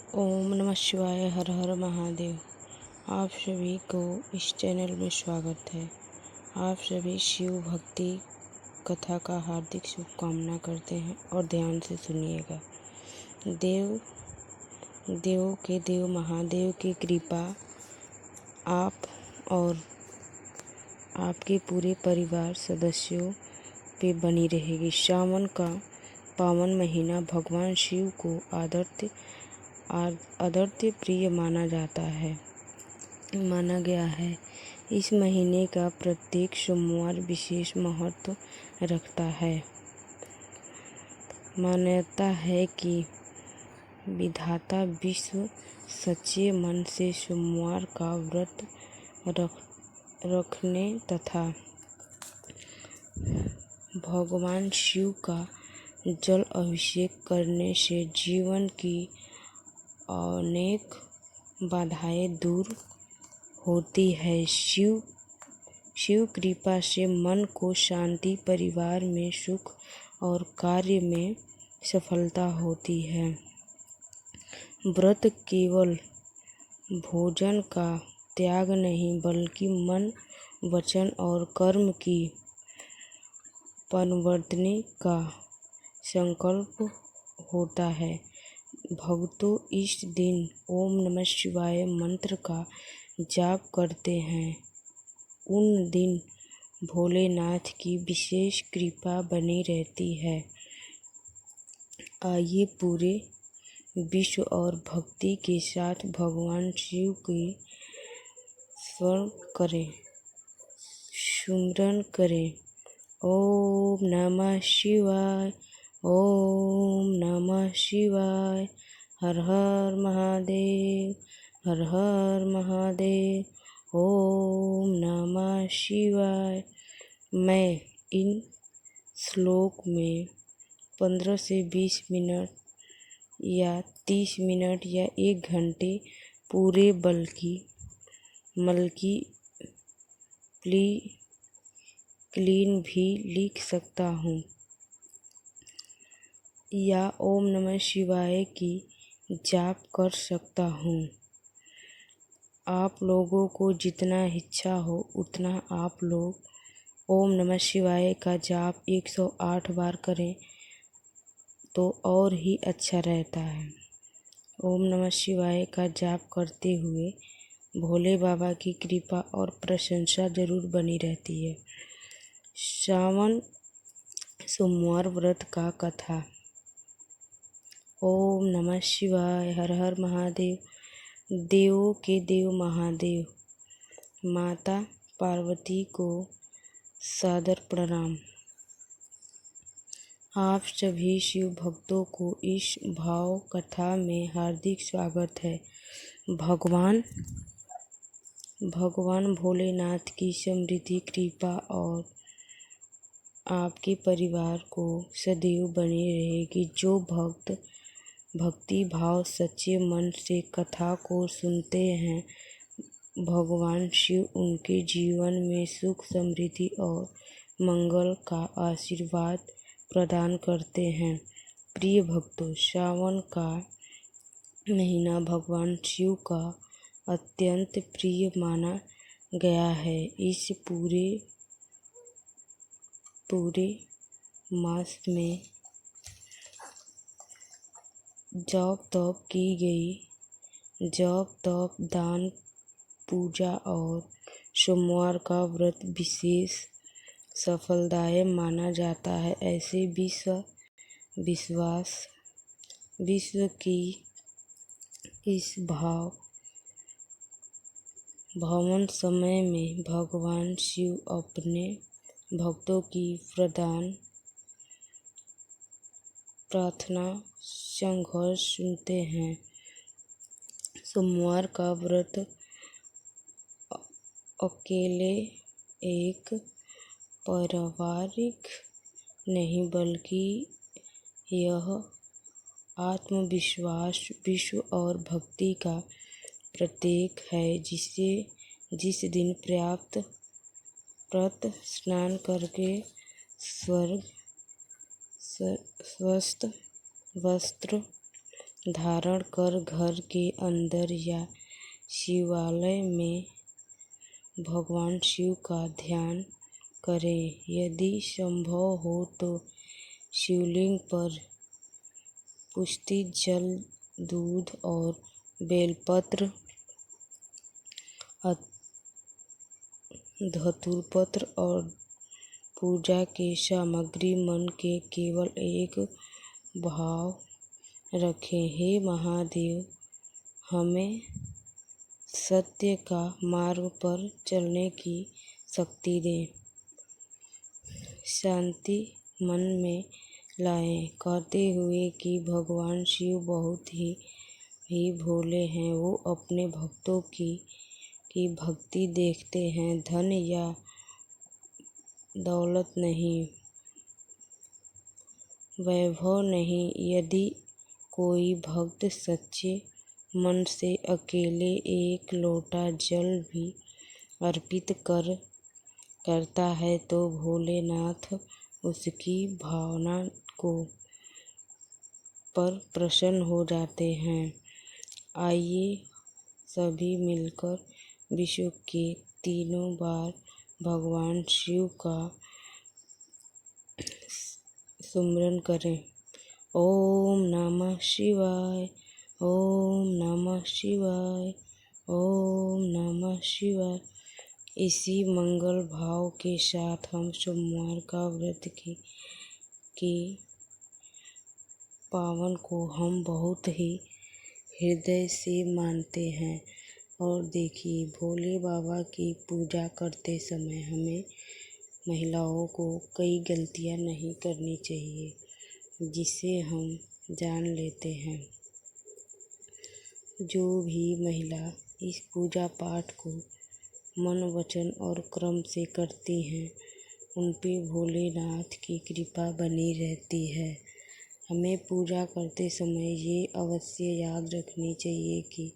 ओम नमः शिवाय। हर हर महादेव। आप सभी को इस चैनल में स्वागत है। आप सभी शिव भक्ति कथा का हार्दिक शुभकामना करते हैं और ध्यान से सुनिएगा। देवों के देव महादेव की कृपा आप और आपके पूरे परिवार सदस्यों पे बनी रहेगी। श्रावण का पावन महीना भगवान शिव को आदर्त्य प्रिय माना गया है। इस महीने का प्रत्येक सोमवार विशेष महत्व रखता है। मान्यता है कि विधाता विश्व सच्चे मन से सोमवार का व्रत रखने तथा भगवान शिव का जल अभिषेक करने से जीवन की अनेक बाधाएं दूर होती है। शिव कृपा से मन को शांति, परिवार में सुख और कार्य में सफलता होती है। व्रत केवल भोजन का त्याग नहीं बल्कि मन, वचन और कर्म की परिवर्तन का संकल्प होता है। भक्तों इस दिन ओम नमः शिवाय मंत्र का जाप करते हैं। उन दिन भोलेनाथ की विशेष कृपा बनी रहती है। आइए पूरे विश्व और भक्ति के साथ भगवान शिव की सुमिरन करें। ओम नमः शिवाय, ओम नमः शिवाय। हर हर महादेव, हर हर महादेव। ओम नमः शिवाय। मैं इन श्लोक में 15 से 20 मिनट या 30 मिनट या 1 घंटे पूरे मल्कि क्लीन भी लिख सकता हूँ या ओम नमः शिवाय की जाप कर सकता हूँ। आप लोगों को जितना इच्छा हो उतना आप लोग ओम नमः शिवाय का जाप 108 बार करें तो और ही अच्छा रहता है। ओम नमः शिवाय का जाप करते हुए भोले बाबा की कृपा और प्रशंसा जरूर बनी रहती है। श्रावण सोमवार व्रत का कथा। ओम नमः शिवाय। हर हर महादेव। देवों के देव महादेव, माता पार्वती को सादर प्रणाम। आप सभी शिव भक्तों को इस भाव कथा में हार्दिक स्वागत है। भगवान भोलेनाथ की समृद्धि कृपा और आपके परिवार को सदैव बनी रहेगी। जो भक्त भक्ति भाव सच्चे मन से कथा को सुनते हैं, भगवान शिव उनके जीवन में सुख, समृद्धि और मंगल का आशीर्वाद प्रदान करते हैं। प्रिय भक्तों, श्रावण का महीना भगवान शिव का अत्यंत प्रिय माना गया है। इस पूरे मास में जप तप, दान, पूजा और सोमवार का व्रत विशेष सफलदायक माना जाता है। ऐसे विश्व की इस भवन समय में भगवान शिव अपने भक्तों की प्रार्थना संघर्ष सुनते हैं। सोमवार का व्रत अकेले एक पारिवारिक नहीं बल्कि यह आत्मविश्वास, विश्व और भक्ति का प्रतीक है। जिस दिन प्रातः स्नान करके स्वस्थ वस्त्र धारण कर घर के अंदर या शिवालय में भगवान शिव का ध्यान करें। यदि संभव हो तो शिवलिंग पर पुष्टि जल, दूध और बेलपत्र, धतूर और पूजा की सामग्री मन के केवल एक भाव रखें। हे महादेव, हमें सत्य का मार्ग पर चलने की शक्ति दें। शांति मन में लाएं, कहते हुए कि भगवान शिव बहुत ही भोले हैं। वो अपने भक्तों की भक्ति देखते हैं। धन या दौलत नहीं, वैभव नहीं। यदि कोई भक्त सच्चे मन से अकेले एक लोटा जल भी अर्पित करता है तो भोलेनाथ उसकी भावना पर प्रसन्न हो जाते हैं। आइए सभी मिलकर विश्व के तीनों बार भगवान शिव का सुमिरन करें। ओम नमः शिवाय, ओम नमः शिवाय, ओम नमः शिवाय। इसी मंगल भाव के साथ हम सोमवार का व्रत के पावन को हम बहुत ही हृदय से मानते हैं। और देखिए, भोले बाबा की पूजा करते समय हमें महिलाओं को कई गलतियां नहीं करनी चाहिए, जिसे हम जान लेते हैं। जो भी महिला इस पूजा पाठ को मन, वचन और क्रम से करती हैं, उन पे भोलेनाथ की कृपा बनी रहती है। हमें पूजा करते समय ये अवश्य याद रखनी चाहिए कि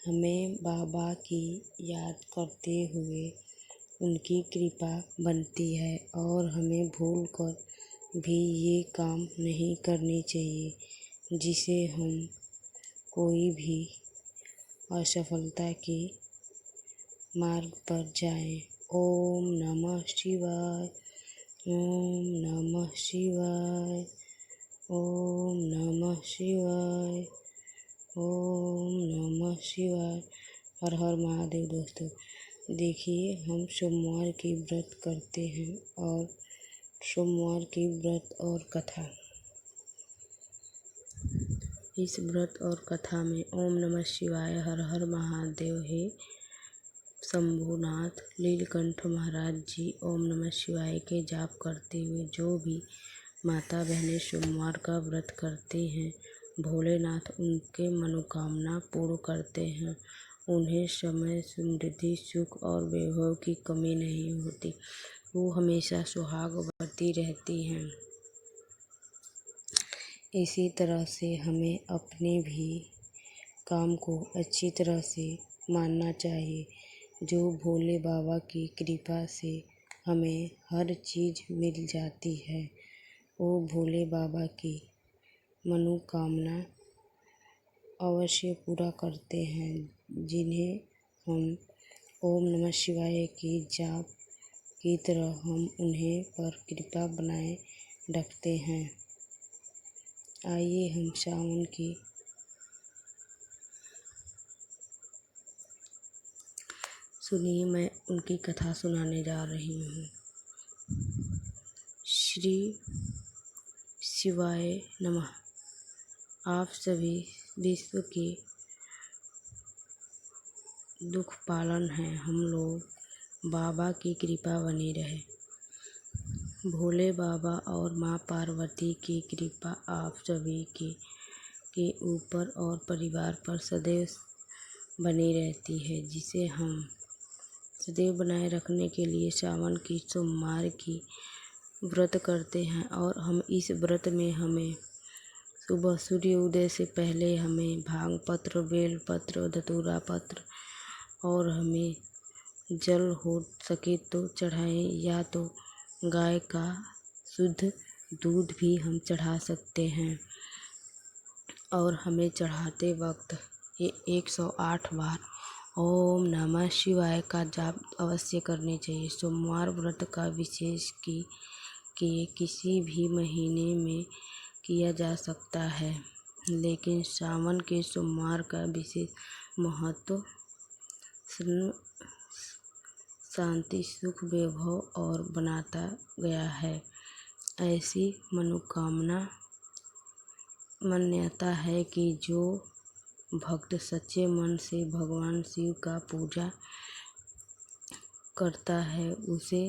हमें बाबा की याद करते हुए उनकी कृपा बनती है और हमें भूल कर भी ये काम नहीं करनी चाहिए जिसे हम कोई भी असफलता के मार्ग पर जाएं। ओम नमः शिवाय, ओम नमः शिवाय, ओम नमः शिवाय, ओम नमः शिवाय। हर हर महादेव। दोस्तों देखिए, हम सोमवार की व्रत करते हैं और सोमवार की व्रत और कथा, इस व्रत और कथा में ओम नमः शिवाय, हर हर महादेव, हे शंभुनाथ, नीलकंठ महाराज जी ओम नमः शिवाय के जाप करते हुए जो भी माता बहनें सोमवार का व्रत करते हैं, भोलेनाथ उनके मनोकामना पूर्ण करते हैं। उन्हें समय, समृद्धि, सुख और वैभव की कमी नहीं होती। वो हमेशा सुहागवती रहती हैं। इसी तरह से हमें अपने भी काम को अच्छी तरह से मानना चाहिए। जो भोले बाबा की कृपा से हमें हर चीज़ मिल जाती है, वो भोले बाबा की मनोकामना अवश्य पूरा करते हैं, जिन्हें हम ओम नमः शिवाय की जाप की तरह हम उन्हें पर कृपा बनाए रखते हैं। आइए हम सावन की सुनिए, मैं उनकी कथा सुनाने जा रही हूँ। श्री शिवाय नमः। आप सभी विश्व के दुख पालन हैं। हम लोग बाबा की कृपा बनी रहे। भोले बाबा और माँ पार्वती की कृपा आप सभी के ऊपर और परिवार पर सदैव बनी रहती है, जिसे हम सदैव बनाए रखने के लिए सावन की सोमवार की व्रत करते हैं। और हम इस व्रत में हमें सुबह सूर्य उदय से पहले हमें भांग पत्र, बेल पत्र, धतूरा पत्र और हमें जल हो सके तो चढ़ाएं, या तो गाय का शुद्ध दूध भी हम चढ़ा सकते हैं। और हमें चढ़ाते वक्त ये 108 बार ओम नमः शिवाय का जाप अवश्य करनी चाहिए। सोमवार व्रत का विशेष कि किसी भी महीने में किया जा सकता है, लेकिन सावन के सोमवार का विशेष महत्व शांति, सुख, वैभव और बनाता गया है। ऐसी मान्यता है कि जो भक्त सच्चे मन से भगवान शिव का पूजा करता है उसे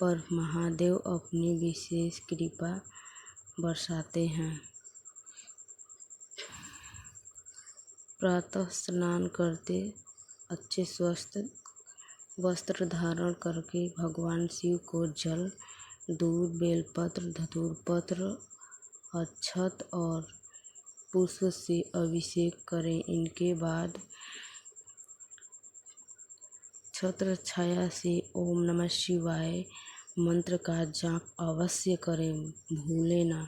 पर महादेव अपनी विशेष कृपा बरसाते हैं। प्रातः स्नान करते अच्छे स्वस्थ वस्त्र धारण करके भगवान शिव को जल, दूध, बेलपत्र, धतूर पत्र, अक्षत और पुष्प से अभिषेक करें। इनके बाद छत्र छाया से ओम नमः शिवाय मंत्र का जाप अवश्य करें, भूले ना।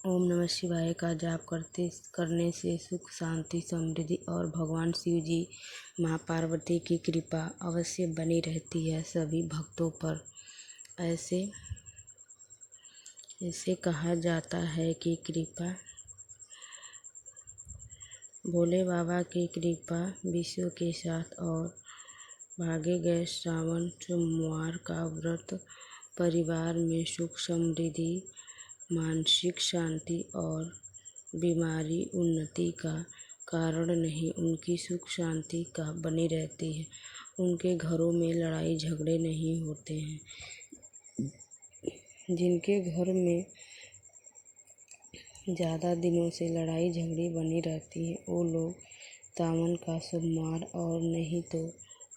ओम नमः शिवाय का जाप करने से सुख, शांति, समृद्धि और भगवान शिव जी, माँ पार्वती की कृपा अवश्य बनी रहती है सभी भक्तों पर। ऐसे कहा जाता है कि भोले बाबा की कृपा विश्व के साथ और भागे गए श्रावण सोमवार का व्रत परिवार में सुख, समृद्धि, मानसिक शांति और बीमारी उन्नति का कारण नहीं, उनकी सुख शांति का बनी रहती है। उनके घरों में लड़ाई झगड़े नहीं होते हैं। जिनके घर में ज़्यादा दिनों से लड़ाई झगड़ी बनी रहती है वो लोग सावन का सोमवार और नहीं तो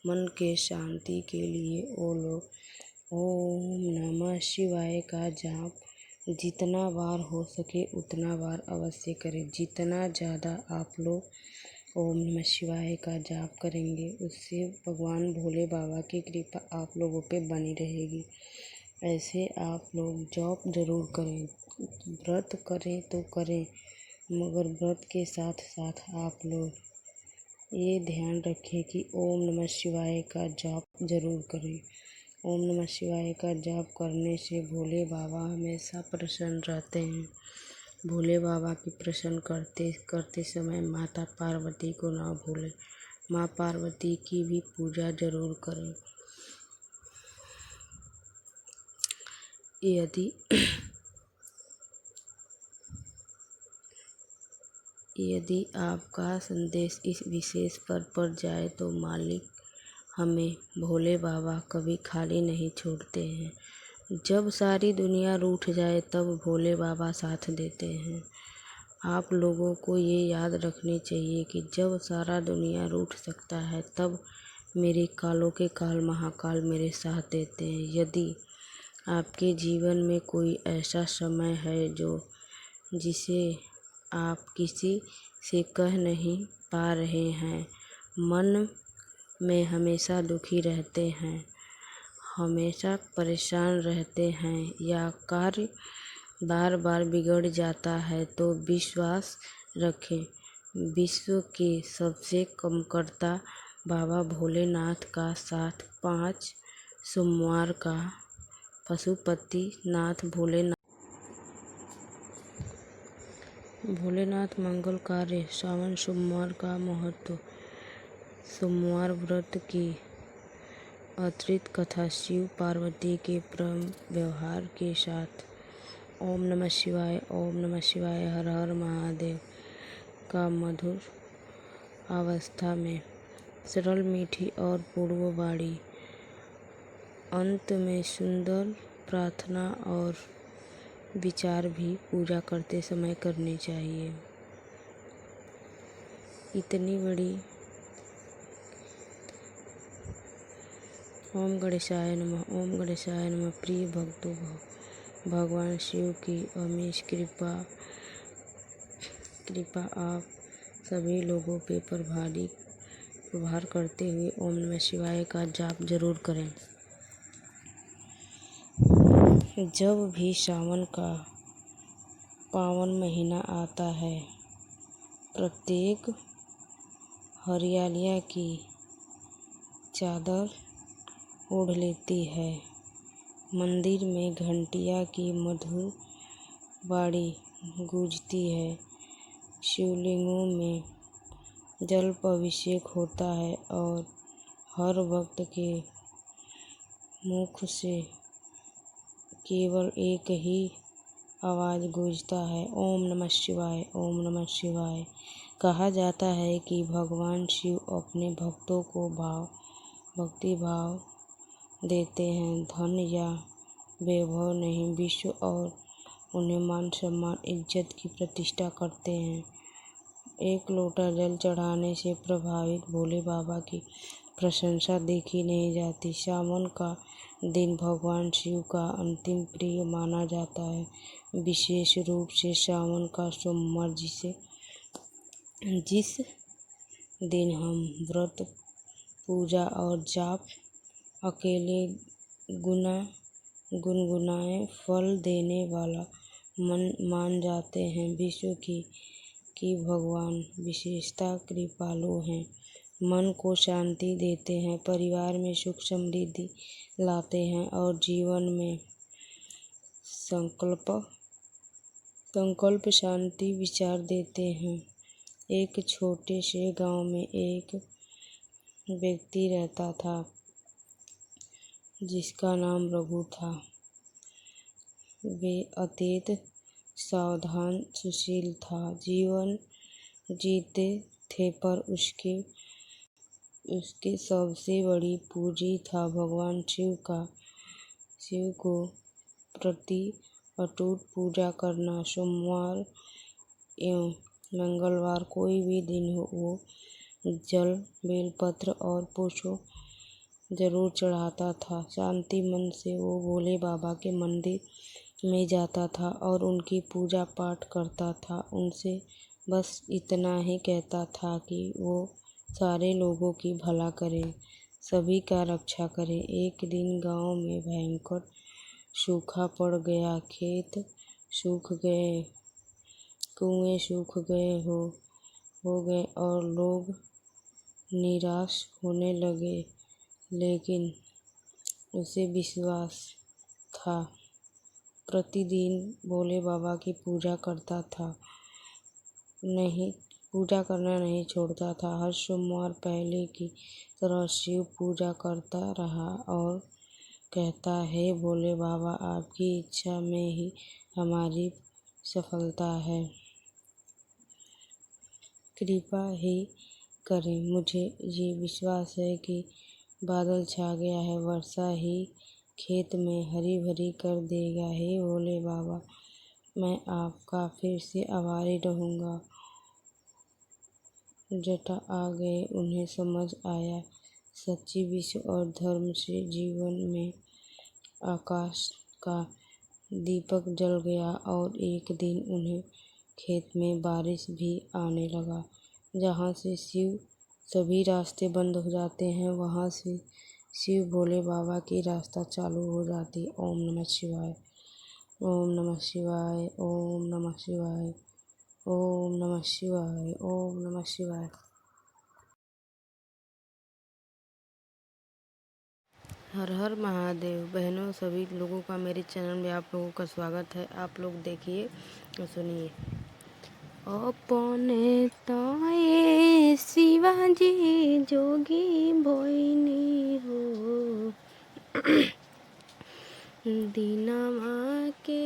मन के शांति के लिए वो लोग ओम नमः शिवाय का जाप जितना बार हो सके उतना बार अवश्य करें। जितना ज़्यादा आप लोग ओम नमः शिवाय का जाप करेंगे उससे भगवान भोले बाबा की कृपा आप लोगों पे बनी रहेगी। ऐसे आप लोग जॉब ज़रूर करें, व्रत करें तो करें, मगर व्रत के साथ साथ आप लोग ये ध्यान रखें कि ओम नमः शिवाय का जाप ज़रूर करें। ओम नमः शिवाय का जाप करने से भोले बाबा हमेशा प्रसन्न रहते हैं। भोले बाबा की प्रसन्न करते समय माता पार्वती को ना भूलें। माँ पार्वती की भी पूजा ज़रूर करें। यदि आपका संदेश इस विशेष पर जाए तो मालिक हमें भोले बाबा कभी खाली नहीं छोड़ते हैं। जब सारी दुनिया रूठ जाए तब भोले बाबा साथ देते हैं। आप लोगों को ये याद रखनी चाहिए कि जब सारा दुनिया रूठ सकता है तब मेरे कालों के काल महाकाल मेरे साथ देते हैं। यदि आपके जीवन में कोई ऐसा समय है जिसे आप किसी से कह नहीं पा रहे हैं, मन में हमेशा दुखी रहते हैं, हमेशा परेशान रहते हैं या कार्य बार बार बिगड़ जाता है तो विश्वास रखें, विश्व के सबसे कमकर्ता बाबा भोलेनाथ का साथ 5 सोमवार का पशुपतिनाथ भोलेनाथ मंगलकारी सावन सोमवार का महत्व। सोमवार व्रत की अतिरिक्त कथा शिव पार्वती के प्रेम व्यवहार के साथ ओम नमः शिवाय हर हर महादेव का मधुर अवस्था में सरल, मीठी और पूर्ववाणी, अंत में सुंदर प्रार्थना और विचार भी पूजा करते समय करनी चाहिए। इतनी बड़ी ओम गणेशाय नमः। प्रिय भक्तों, भगवान शिव की अमीश कृपा आप सभी लोगों पे प्रभार करते हुए ओम नमः शिवाय का जाप जरूर करें। जब भी सावन का पावन महीना आता है। प्रत्येक हरियालिया की चादर ओढ़ लेती है। मंदिर में घंटिया की मधुर वाणी गूंजती है। शिवलिंगों में जल अभिषेक होता है और हर भक्त के मुख से केवल एक ही आवाज़ गूंजता है, ओम नमः शिवाय, ओम नमः शिवाय। कहा जाता है कि भगवान शिव अपने भक्तों को भक्ति भाव देते हैं। धन या वैभव नहीं, विश्व और उन्हें मान सम्मान इज्जत की प्रतिष्ठा करते हैं। एक लोटा जल चढ़ाने से प्रभावित भोले बाबा की प्रशंसा देखी नहीं जाती। सावन का दिन भगवान शिव का अंतिम प्रिय माना जाता है, विशेष रूप से सावन का सोमवार, जिस दिन हम व्रत, पूजा और जाप अकेले गुनगुनाए फल देने वाला मान जाते हैं। विश्व की भगवान विशेषता कृपालु हैं, मन को शांति देते हैं, परिवार में सुख समृद्धि लाते हैं और जीवन में संकल्प शांति विचार देते हैं। एक छोटे से गांव में एक व्यक्ति रहता था जिसका नाम रघु था। वे अत्यंत सावधान सुशील था, जीवन जीते थे, पर उसके सबसे बड़ी पूंजी था भगवान शिव को प्रति अटूट पूजा करना। सोमवार एवं मंगलवार कोई भी दिन हो, वो जल, बेलपत्र और पुष्प जरूर चढ़ाता था। शांति मन से वो भोले बाबा के मंदिर में जाता था और उनकी पूजा पाठ करता था। उनसे बस इतना ही कहता था कि वो सारे लोगों की भला करे, सभी का रक्षा करे। एक दिन गांव में भयंकर सूखा पड़ गया। खेत सूख गए, कुएं सूख गए हो गए और लोग निराश होने लगे। लेकिन उसे विश्वास था, प्रतिदिन भोले बाबा की पूजा करना नहीं छोड़ता था। हर सोमवार पहले की तरह शिव पूजा करता रहा और कहता, हे भोले बाबा, आपकी इच्छा में ही हमारी सफलता है, कृपा ही करें। मुझे ये विश्वास है कि बादल छा गया है, वर्षा ही खेत में हरी भरी कर देगा। हे भोले बाबा, मैं आपका फिर से आभारी रहूँगा। जटा आ गए, उन्हें समझ आया, सच्ची विश्व और धर्म से जीवन में आकाश का दीपक जल गया। और एक दिन उन्हें खेत में बारिश भी आने लगा। जहाँ से सभी रास्ते बंद हो जाते हैं, वहाँ से शिव भोले बाबा की रास्ता चालू हो जाती। ओम नमः शिवाय, ओम नमः शिवाय, ओम नमः शिवाय, ओम नमः शिवाय, ओम नमः शिवाय। हर हर महादेव। बहनों, सभी लोगों का मेरे चैनल में आप लोगों का स्वागत है। आप लोग देखिए और सुनिए। अपने ताये शिवाजी जोगी भोइनी हो, दीनमा के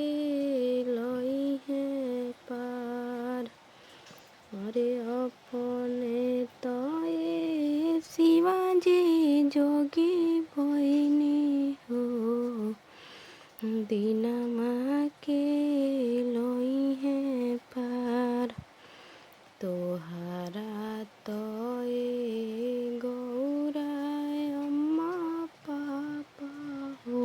लई है पार। अरे अपने ताये शिवाजी जोगी भोइनी हो, दीनमा के लई है पार। तोहारा तोए गौरा अम्मा पापा हो,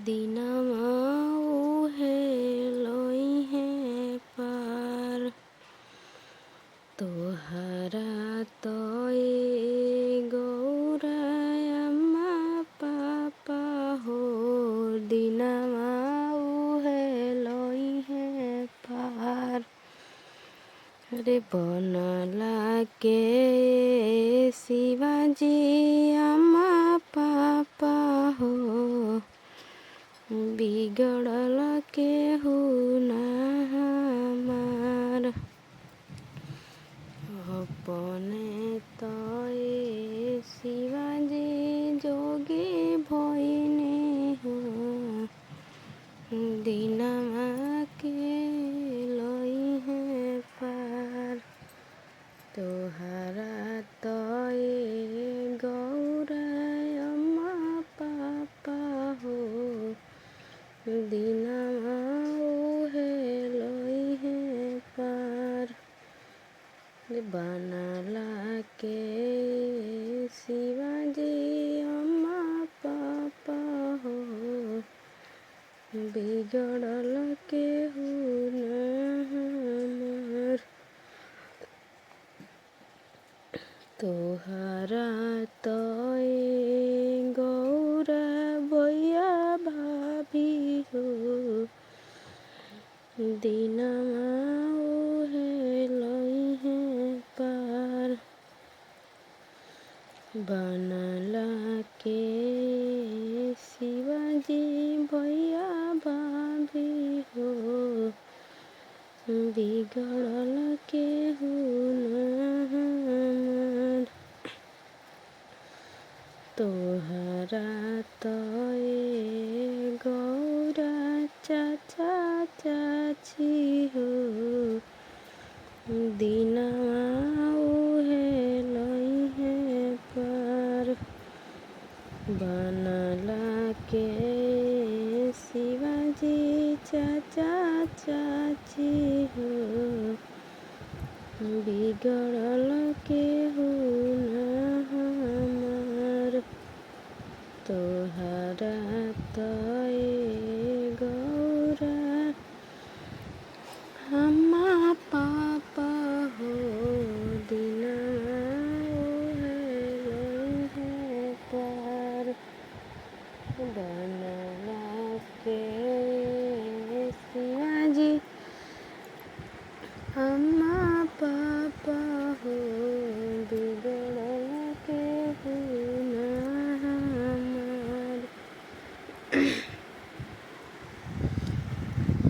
दीनमा उहे लई है पार। तोहारा तोए गौरा अम्मा पापा हो, रे बनला के शिवाजी अम्मा पापा हो, बिगड़ल के हो ना हमार। अपने तो ए शिवाजी जोगी भइने हो, दिनमा के लई है पार। तोहरा तो ए गौरा अम्मा पापा हो, दिनमा ओहे लई है पार। बनला के शिवाजी अम्मा पापा हो, बिगड़ल के हो ना हमार। तोहरा तो ए गौरा भैया भाभी हो, दिनमा ओहे लई है पार। बनला के शिवाजी भैया भाभी हो, बिगड़ल के हो ना हमार। तोहरा तो ए गौरा चाचा चाची हो, दिनमा ओहे लई है पार। बनला के शिवाजी चाचा चाची हो, बिगड़ल के हो ना हमार। तोहरा तो ए गौरा अम्मा पापा हो, दिनमा ओहे लई है पार। बनला के शिवाजी अम्मा पापा हो, बिगड़ल के हो ना हमार।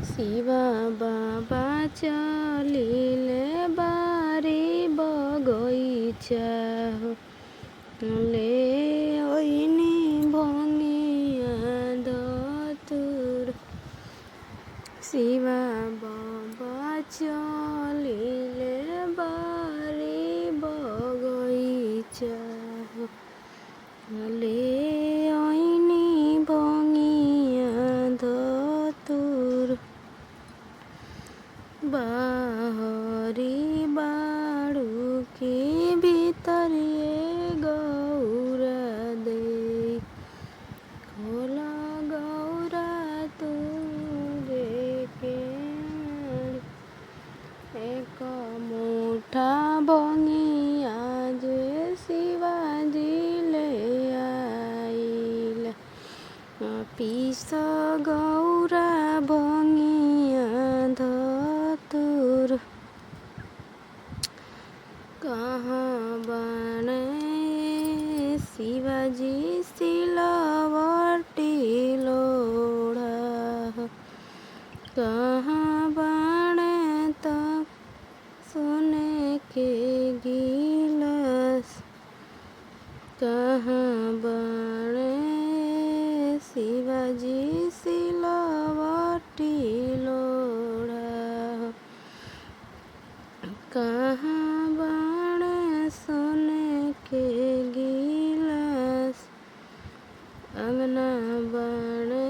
शिवा बाबा चलिले बारी बगैचा हो, ले ओइनी भंगिया धतुर। शिवा बाबा चलिले बारी बगैचा हो, ले ओइनी भंगिया धतुर। बाहरी बाड़ू के भीतर ये गौरा दे, खोला गौरा तुरे के। एक मुठा भंगिया जे शिवाजी ले आइल, पीस गौरा भंगिया धतुर। कहाँ बाणे शिवाजी सिलवटी लोढ़ा, कहाँ बाणे तक सोने के गिलास। कहाँ बाणे शिवाजी सिलवटी लोढ़ा, कहाँ बाणे सोने के गिलास। अंगना बाणे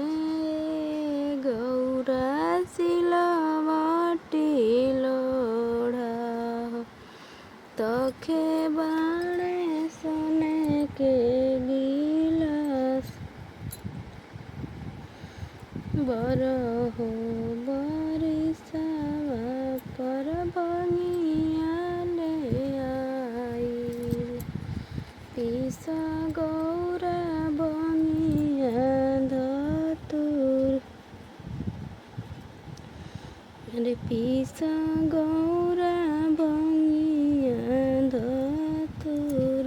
गौरा सिलवटी लोढ़ा, तखे बाणे सोने के गिलास। बरहो बरिसवा पर भंगिया ले आइल, पीस गौरा भंगिया धतुर। रे पीस गौरा भंगिया धतुर।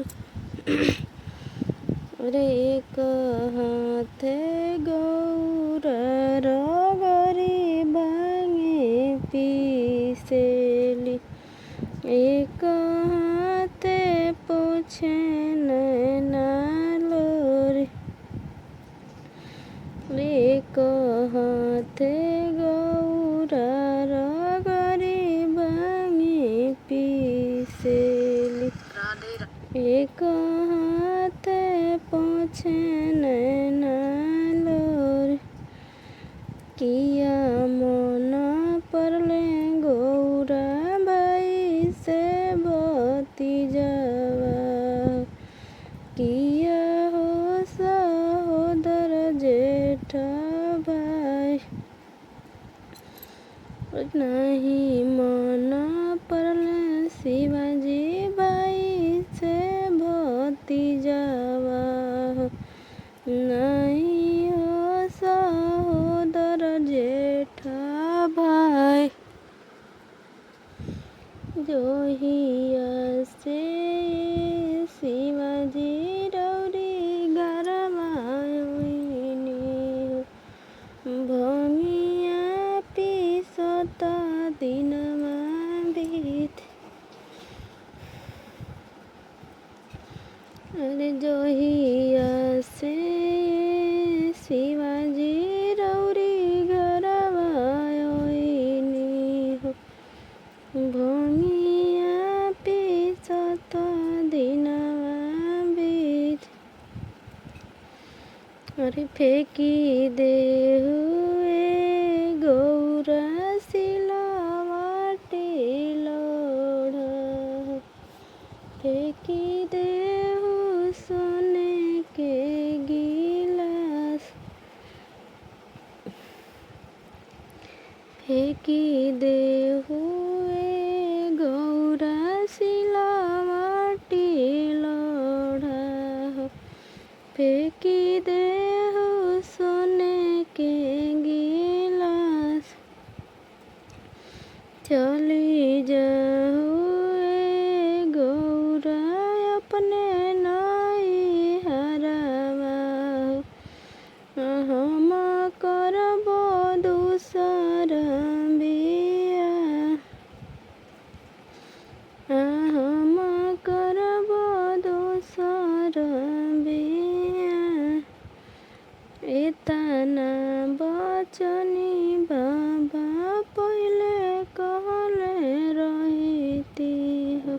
अरे एक हाथे गौरा रगरी भांगे पीसेली, एक हाथे पोछे नालोरी। एक हाथे गौरा रगरी भांगे पीसेली, एक हाथे पोछे नालोरी। किया मन परले गौरा भाई से भतीजावा, किया हो सहोदर जेठ भाई। नहीं मन परले शिवाजी भाई से भतीजावा, नहीं हो सहोदर जेठ भाई। जोहिया से शिवाजी रौरी गरमायोनी, भंगिया पीसत दिनमा बीत। अरे जोहिया से शिवाजी रौरी गरमायोनी, भंगिया पीसत दिनमा बीत। अरे फेंकी दे हुए गौरा सिलवटी लोढ़ा, फेंकी दे हु सोने के गिलास, फेंकी दे हुए गौरा सिलवटी लोढ़ा, फेंकी दे हो सोने के गिलास। चली जाहुए गौरा अपने नाई हरावा, हम करबो दूसर बिया, हम करबो दूसर बिया। एतना बचनी बाबा पहिले कहले रहती हो,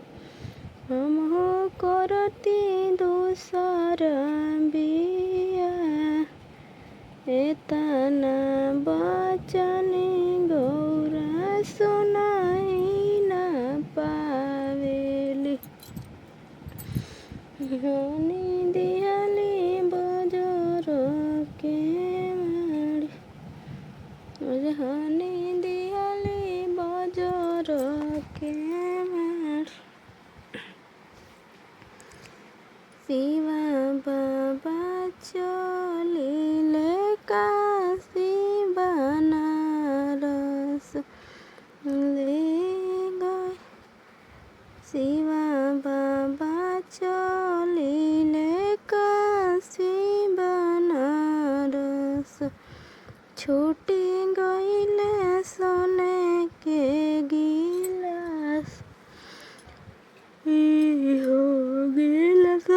हम हो करती दूसर बिया। एतना बचनी गौरा सुनाई ना पावेली, हनी दिहली बजर के मारी। हनी दिहली बजर के मारी। शिवा बाबा चलिले काशी बनारस ले गए, शिवा बाबा चलिले काशी बनारस, छूटी गईले सोने के गिलास। हो गिलास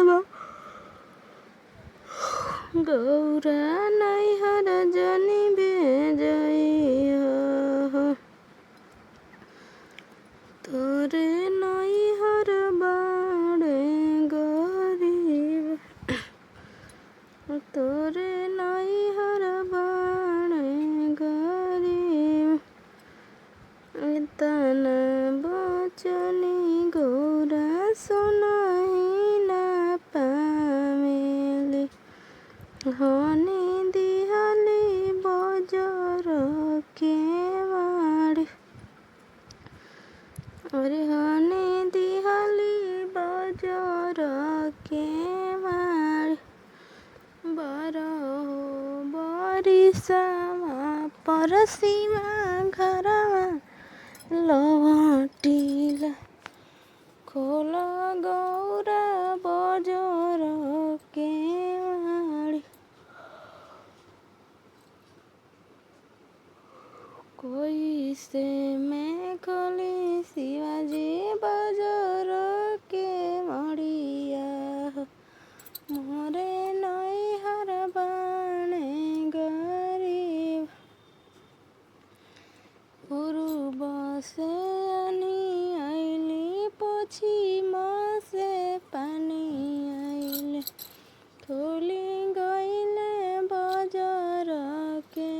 गौरा नैहर जनी भेजइहो, तोरे नैहर बाड़े गरीब, तोरे नैहर बाड़े गरीब। इतना बचनी गौरा सुनाई ना पावेली, हनी दिहली बजर के मारी। अरे हनी दिहली बजर के मारी। बरहो बरिसवा परसिवा घरवा लवटीला खोला गौरा बजर के माड़ी कोई से मैं खोली शिवाजी बजर के मड़िया मोरे नैहर बाणे गरीब पूर्व से आनी आइली पश्चिम से पानी आइले खोली गइले बजर के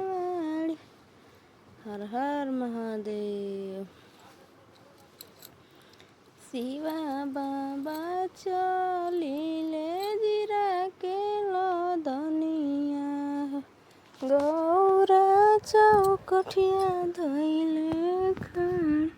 माड़ी। हर हर महादेव। शिवा बाबा चलिले जीरा के लदनिया गौरा चौकठिया धइले खान।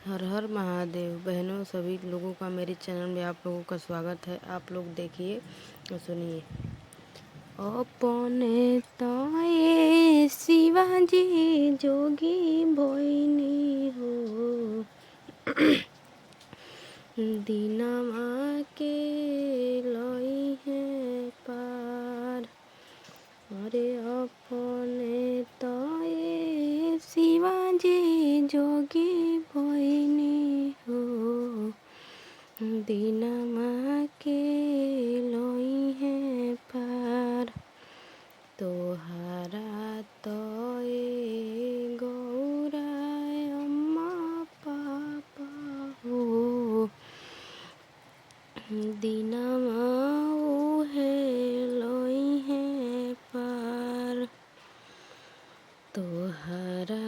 हर हर महादेव। बहनों, सभी लोगों का मेरे चैनल में आप लोगों का स्वागत है। आप लोग देखिए और सुनिए। अपने ताये शिवाजी जोगी भोइनी हो, दीनमा के लई है पार। अरे अपने ताये शिवाजी जोगी भोइनी हो, दीनमा के लई है पार। तोहारा तोए गौरा अम्मा पापा हो, दीनमा उहे लई है पार। तोहारा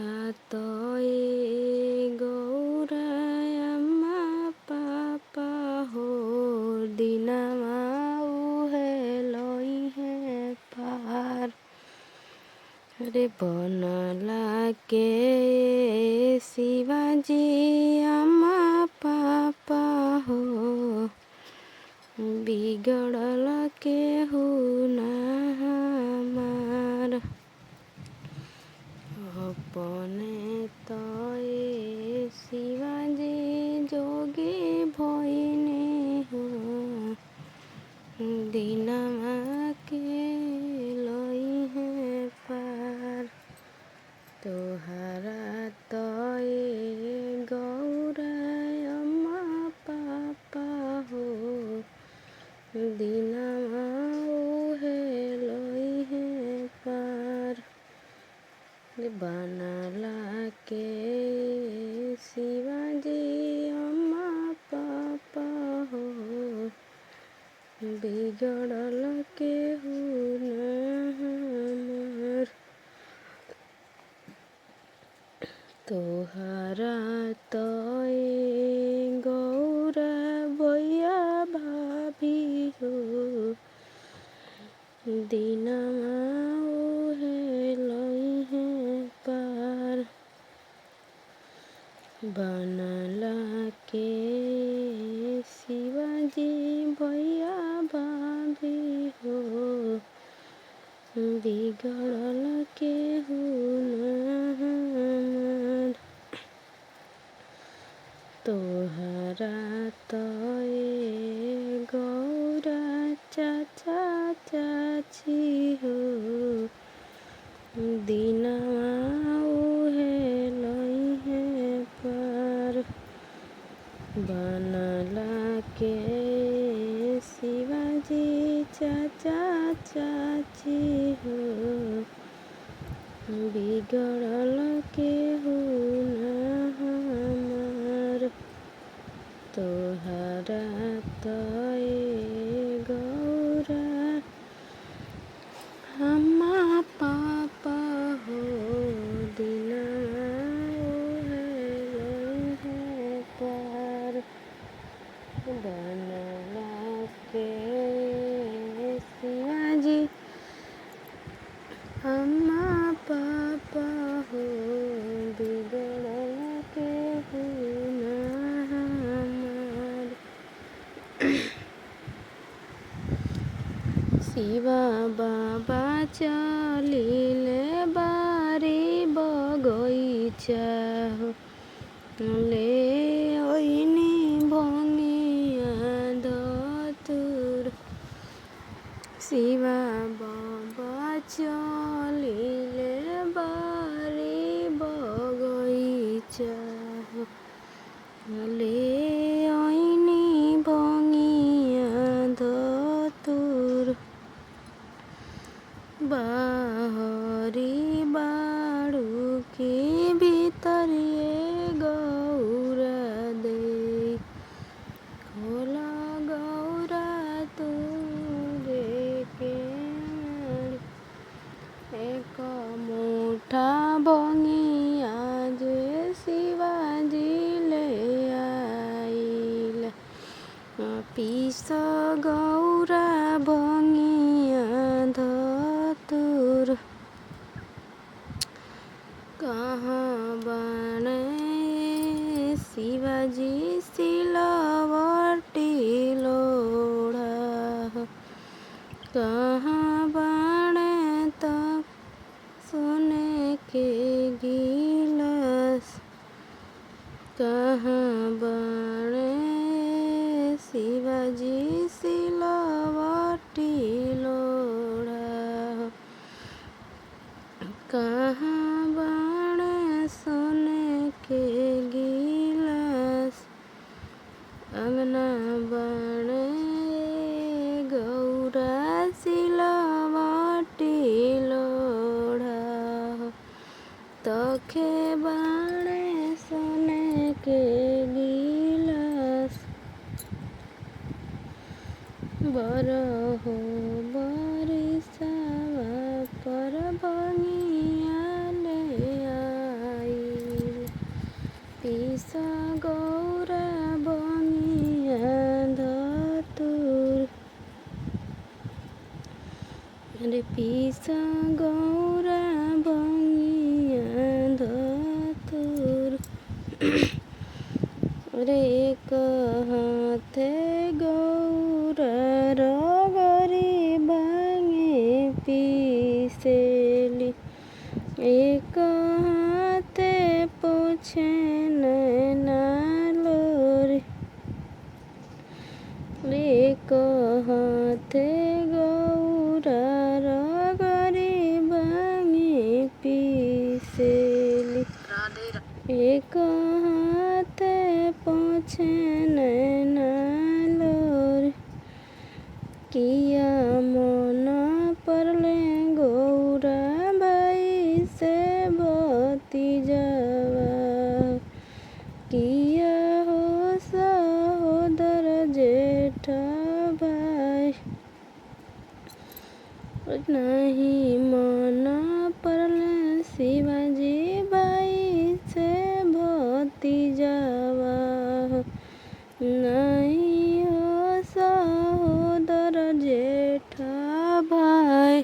तोए गौरा अम्मा पापा हो, दीनमा उहे लई है पार। अरे बनला के शिवाजी अम्मा पापा हो, बिगड़ल के हो ना हमार। अपने तोए शिवाजी जोगी भोइनी हो, दीनमा के लई है पार। तोहारा तोए गौरा अम्मा पापा हो, दीनमा उहे लई है पार। बनला के शिवाजी अम्मा पापा हो, बिगड़ल के हो ना हमार। तोहारा तोए गौरा भैया भाभी हो, दीनमा उहे लई है पार। बनला के शिवाजी भैया भाभी हो, बिगड़ल के हो ना हमार। तोहारा तोए गौरा चाचा चाची हो, दीनमा उहे लई है पार। बनला के शिवाजी चाचा चाची हो, बिगड़ल के हो ना हमार। तोहारा तोए गौरा अम्मा पापा हो, दीनमा उहे लई है पार। बनला के शिवाजी अम्मा पापा हो, बिगड़ल के हो ना हमार। शिवा बाबा चलिले बारी बगैचा हो, ले ओइनी भंगिया धतुर। शिवा बाबा चलिले बारी बगैचा हो, ले ओइनी भंगिया धतुर। बाहरी बाड़ू के भीतरिए गौरा दे, खोला गौरा तुरे के एक मुठा भंगिया जे शिवाजी ले आइल। पीस गौरा भंगिया धतुर, कहाँ बने शिवाजी सिलवटी लोढ़ा। कहाँ बाणे तब सोने के गिलास, कहाँ बाणे शिवाजी सिलवटी लोढ़ा। कहाँ बाणे सोने के गिलास, अंगना बाणे गौरा सिलवटी लोढ़ा। तखे बाणे सोने के गिलास, बरहो बरिसवा पर बनिया ले आइल। पीस गौरा बनिया धतूर, अरे पीस गौरा बनिया धतूर। अरे एक हाथे गौरा रगरी भांगे पीसेली, एक हाथे पोछे नैना लोरी। एक हाथे गौरा रगरी भांगे पीसेली, एक हाथे पोछे नैना लोरी। किया मन परले गौरा भाई से भतीजवा, किया हो सहोदर जेठ भाई। नहीं मन परले शिवाजी भाई से भतीजवा, नहीं हो सहोदर जेठ भाई।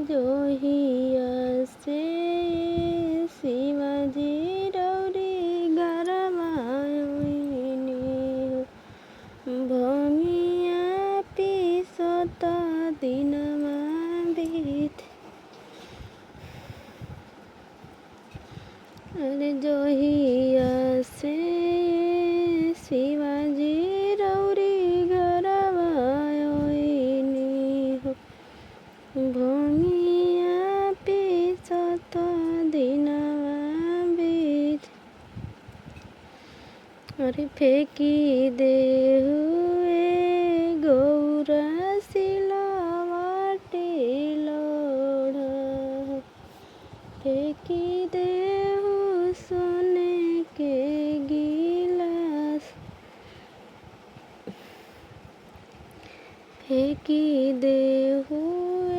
जोहिया से शिवाजी रौरी गरवा आइनी, भंगिया पीसत दिनमा बीत। अरे जोहिया से शिवाजी रौरी गरवा आइनी, भंगिया पीसत दिनमा बीत। अरे फेंकी देहु ए गौरा सिलवटी लोढ़ा। फेंकी देहु सोने के गिलास, फेंकी देहु ए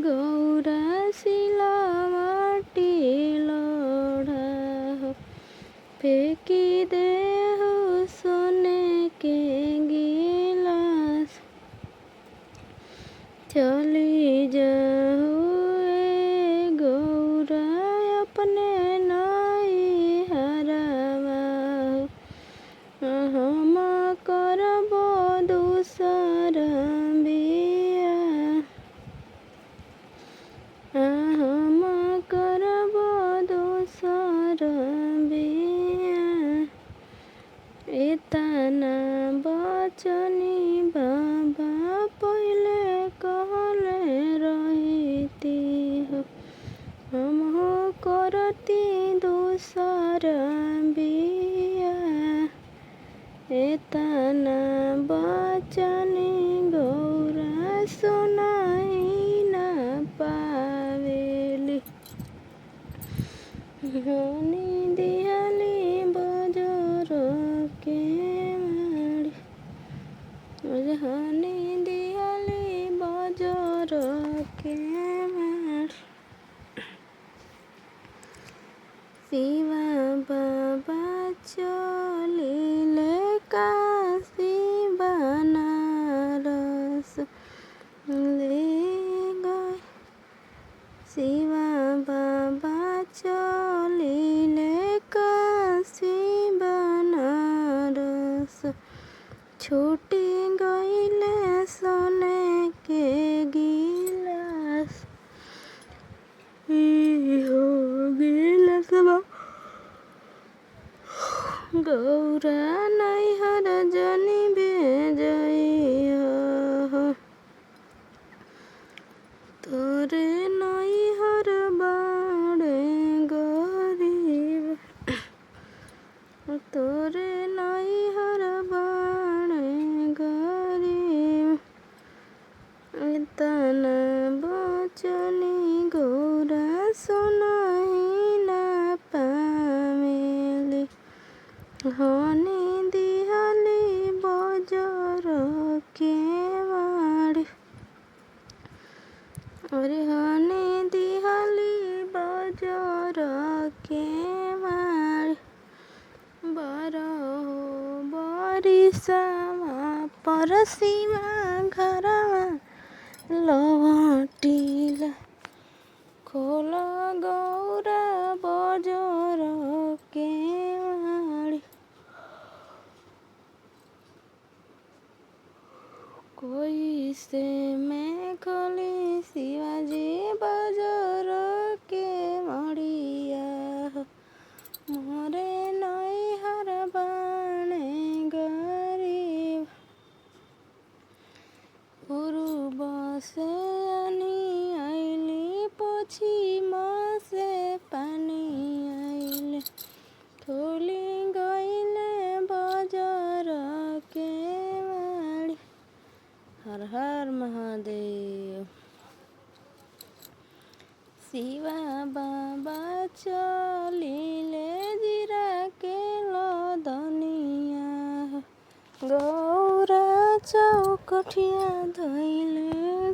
गौरा सिलवटी लोढ़ा। फेंकी देहु सोने के गिलास, चली जाहु ए गौरा अपने नई हरवा। हम करबो दूसर बिया, हम करबो दूसर बिया। एतना बचनी बाबा पहिले कहले रहिती हो, हम हो करती दूसर बिया। एतना बचनी गौरा सुनाई ना पावेली, हनी दिहली बजर के मारी। हनी दिहली बजर के मारी। शिवा बाबा चलिले काशी बनारस ले गए। शिवा बाबा चलिले छूटी गईले सोने के गिलास। ई हो गिलास गौरा नैहर जनी भेजइया तोरे नैहर बाड़े गरीब तोरे नैहर बाड़े गरीब इतना बचनी गौरा सुनाई ना पावेली हनी दिहली बजर के बाड़ी अरे हनी दिहली बजर के बाड़ी बरहो बरिसवा परसिवा घरवा लवटीला खोल गौरा बजर के बाड़ी कोई से मैं खोली शिवाजी बजर के मड़िया मोरे नैहर बाणे गरीब पूर्व से आनी आइली पश्चिम से पानी आइले खोली गईले बजर के बाड़ी। हर हर महादेव। शिवा बाबा चलिले जीरा के लदनिया गौरा चौकठिया धइले